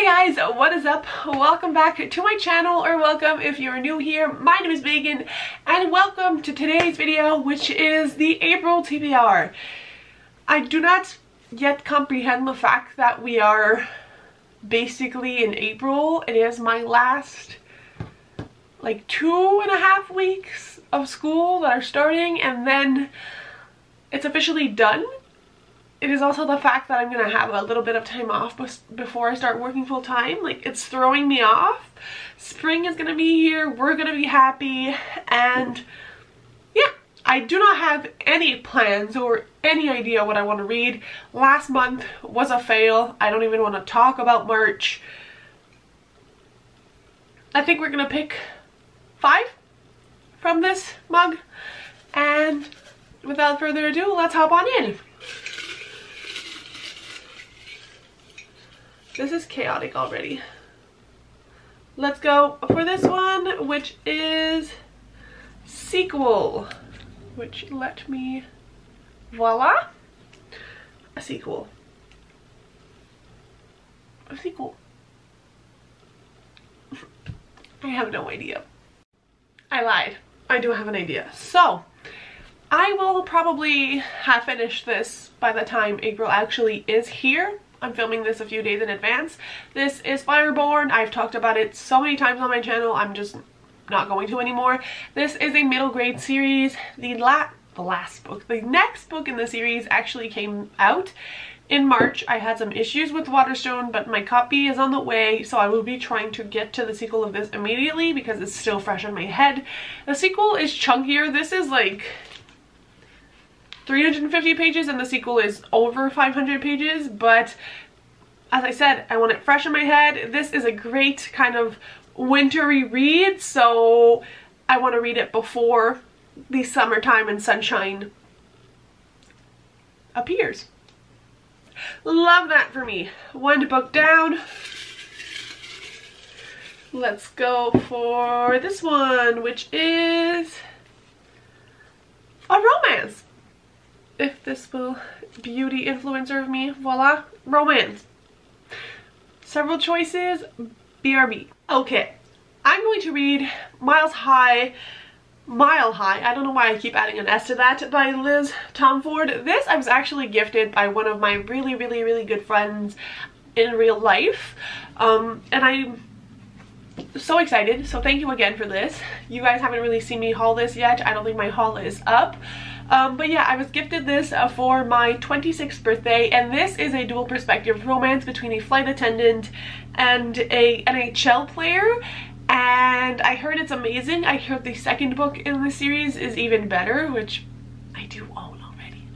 Hey guys, what is up? Welcome back to my channel, or welcome if you're new here. My name is Megan and welcome to today's video, which is the April TBR. I do not yet comprehend the fact that we are basically in April. It is my last like 2.5 weeks of school that are starting, and then it's officially done. It is also the fact that I'm gonna have a little bit of time off before I start working full time. Like, it's throwing me off. Spring is gonna be here, we're gonna be happy, and yeah, I do not have any plans or any idea what I want to read. Last month was a fail. I don't even want to talk about March. I think we're gonna pick 5 from this mug, and without further ado, let's hop on in. This is chaotic already. Let's go for this one, which is sequel, which let me, voila, a sequel. A sequel. I have no idea. I lied. I do have an idea. So, I will probably have finished this by the time April actually is here. I'm filming this a few days in advance. This is Fireborn. I've talked about it so many times on my channel, I'm just not going to anymore. This is a middle grade series. The next book in the series actually came out in March. I had some issues with Waterstone, but my copy is on the way, so I will be trying to get to the sequel of this immediately because it's still fresh in my head. The sequel is chunkier. This is like 350 pages and the sequel is over 500 pages, but as I said, I want it fresh in my head. This is a great kind of wintry read, so I want to read it before the summertime and sunshine appears. Love that for me. One book down. Let's go for this one, which is a romance. If this will beauty influencer of me, voila, romance. Several choices, BRB. Okay, I'm going to read Mile High, I don't know why I keep adding an S to that, by Liz Tomford. This I was actually gifted by one of my really good friends in real life, and I'm so excited, so thank you again for this. You guys haven't really seen me haul this yet. I don't think my haul is up. But yeah, I was gifted this for my 26th birthday, and this is a dual perspective romance between a flight attendant and a NHL player, and I heard it's amazing. I heard the second book in the series is even better, which I do own already.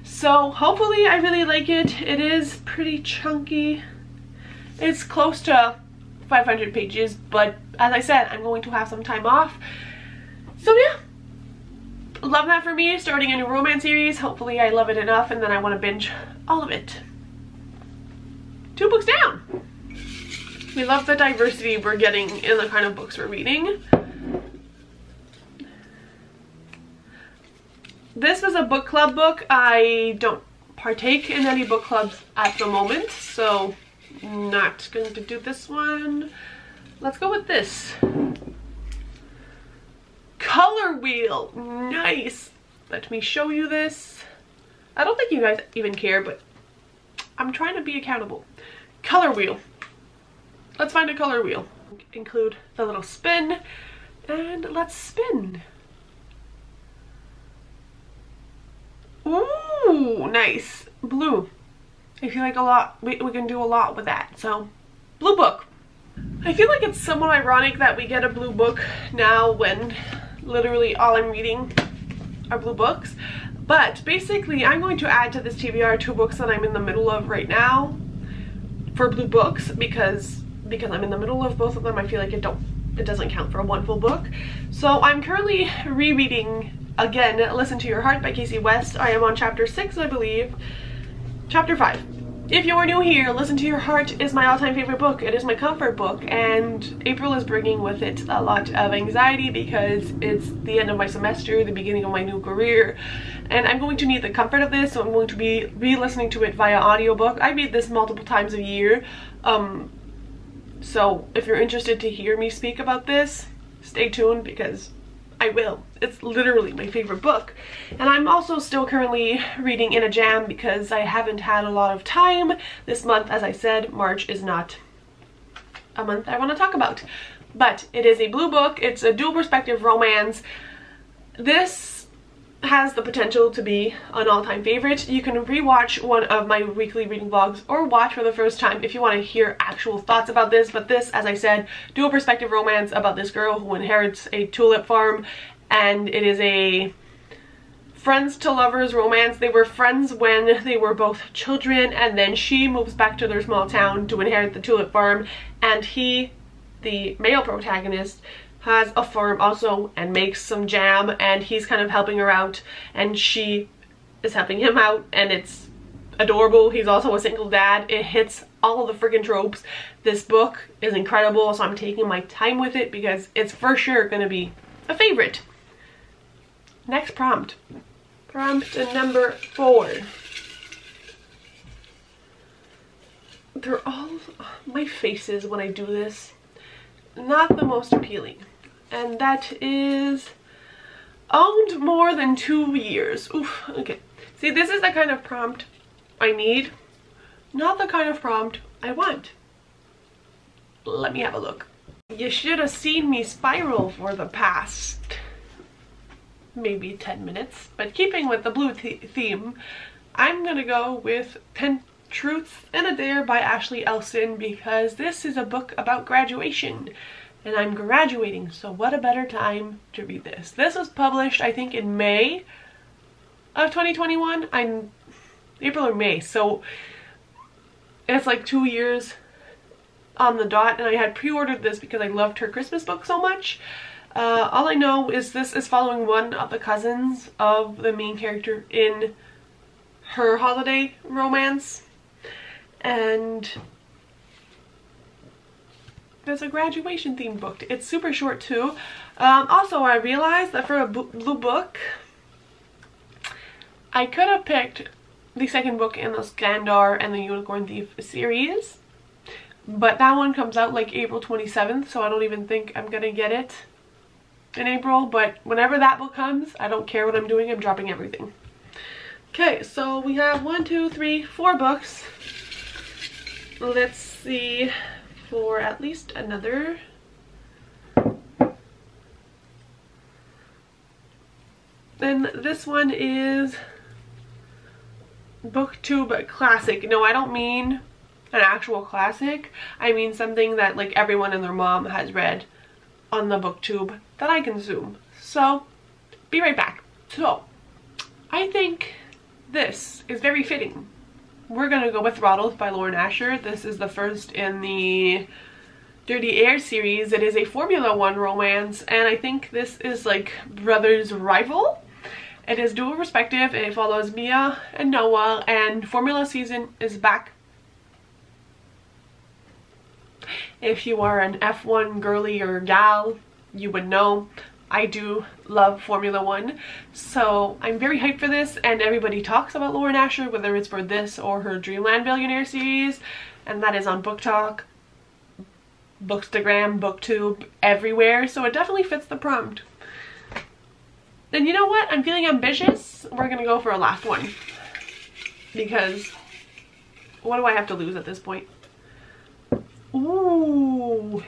So hopefully I really like it. It is pretty chunky. It's close to 500 pages, but as I said, I'm going to have some time off. So yeah. Love that for me, starting a new romance series. Hopefully I love it enough and then I want to binge all of it. 2 books down. We love the diversity we're getting in the kind of books we're reading. This was a book club book. I don't partake in any book clubs at the moment, so not going to do this one. Let's go with this. Color wheel, nice. Let me show you this. I don't think you guys even care, but I'm trying to be accountable. Color wheel. Let's find a color wheel. Include the little spin, and let's spin. Ooh, nice. Blue. I feel like a lot, we can do a lot with that. So, blue book. I feel like it's somewhat ironic that we get a blue book now when literally all I'm reading are blue books, but basically I'm going to add to this TBR 2 books that I'm in the middle of right now for blue books, because I'm in the middle of both of them. I feel like it doesn't count for one full book. So I'm currently rereading again Listen to Your Heart by Casey West. I am on chapter 6, I believe. Chapter 5. If you are new here, Listen to Your Heart is my all-time favorite book. It is my comfort book, and April is bringing with it a lot of anxiety because it's the end of my semester, the beginning of my new career, and I'm going to need the comfort of this, so I'm going to be re-listening to it via audiobook. I read this multiple times a year, so if you're interested to hear me speak about this, stay tuned because I will. It's literally my favorite book. And I'm also still currently reading in a jam because I haven't had a lot of time this month. As I said, March is not a month I want to talk about. But it is a blue book. It's a dual perspective romance. This has the potential to be an all-time favorite. You can rewatch one of my weekly reading vlogs or watch for the first time if you want to hear actual thoughts about this. But this, as I said, dual perspective romance about this girl who inherits a tulip farm, and it is a friends to lovers romance. They were friends when they were both children, and then she moves back to their small town to inherit the tulip farm, and he, the male protagonist, has a farm also and makes some jam, and he's kind of helping her out and she is helping him out, and it's adorable. He's also a single dad. It hits all of the freaking tropes. This book is incredible, so I'm taking my time with it because it's for sure gonna be a favorite. Next prompt. Prompt number 4. They're all my faces when I do this. Not the most appealing, and that is owned more than 2 years. Oof, okay. See, this is the kind of prompt I need, not the kind of prompt I want. Let me have a look. You should have seen me spiral for the past maybe 10 minutes, but keeping with the blue theme, I'm gonna go with 10 Truths and a Dare by Ashley Elson, because this is a book about graduation and I'm graduating, so what a better time to read this. This was published, I think, in May of 2021. I'm April or May, so it's like 2 years on the dot, and I had pre-ordered this because I loved her Christmas book so much. All I know is this is following one of the cousins of the main character in her holiday romance, and there's a graduation themed book. It's super short too. Also, I realized that for a blue book, I could have picked the second book in the Skandar and the Unicorn Thief series, but that one comes out like April 27th, so I don't even think I'm gonna get it in April. But whenever that book comes, I don't care what I'm doing, I'm dropping everything. Okay, so we have 1, 2, 3, 4 books. Let's see, for at least another. And this one is BookTube classic. No, I don't mean an actual classic. I mean something that like everyone and their mom has read on the BookTube that I consume. So, be right back. So, I think this is very fitting. We're gonna go with Throttles by Lauren Asher. This is the first in the TBR series. It is a Formula One romance, and I think this is like brother's rival. It is dual perspective, and it follows Mia and Noah, and Formula season is back. If you are an F1 girly or gal, you would know. I do love Formula One, so I'm very hyped for this, and everybody talks about Lauren Asher, whether it's for this or her Dreamland Billionaire series, and that is on Book Talk, Bookstagram, BookTube, everywhere, so it definitely fits the prompt. And you know what? I'm feeling ambitious. We're gonna go for a last one, because what do I have to lose at this point? Ooh.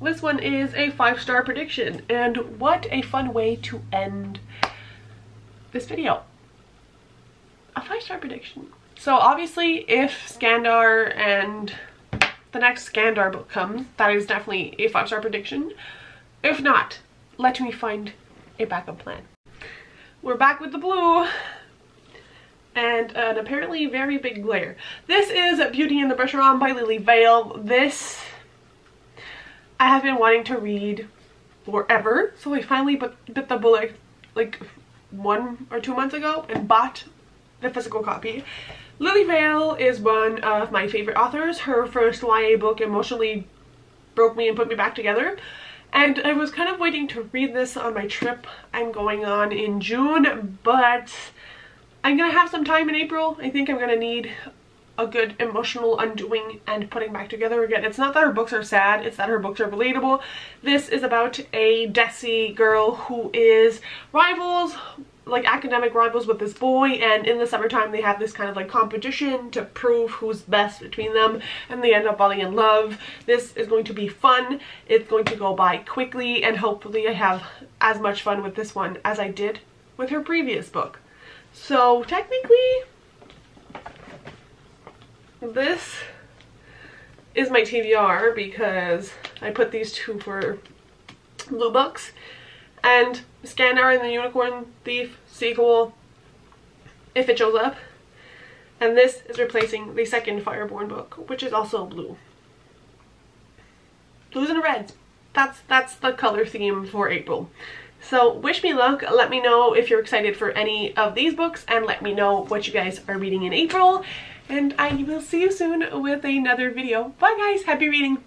This one is a 5-star prediction, and what a fun way to end this video. A 5-star prediction. So obviously if Skandar and the next Skandar book comes, that is definitely a 5-star prediction. If not, let me find a backup plan. We're back with the blue and an apparently very big glare. This is Beauty and the Brush-On by Lily Vale. This I have been wanting to read forever, so I finally bit the bullet like 1 or 2 months ago and bought the physical copy Lily Vale is one of my favorite authors. Her first YA book emotionally broke me and put me back together. And I was kind of waiting to read this on my trip I'm going on in June, but I'm gonna have some time in April. I think I'm gonna need a good emotional undoing and putting back together again. It's not that her books are sad, it's that her books are relatable. This is about a Desi girl who is rivals, like academic rivals with this boy, and in the summertime they have this kind of like competition to prove who's best between them, and they end up falling in love. This is going to be fun. It's going to go by quickly, and hopefully I have as much fun with this one as I did with her previous book. So technically this is my TBR because I put these two for blue books, and Scandar and the Unicorn Thief sequel, if it shows up, and this is replacing the second Fireborn book, which is also blue. Blues and reds. That's the color theme for April. So wish me luck. Let me know if you're excited for any of these books, and let me know what you guys are reading in April. And I will see you soon with another video. Bye guys, happy reading!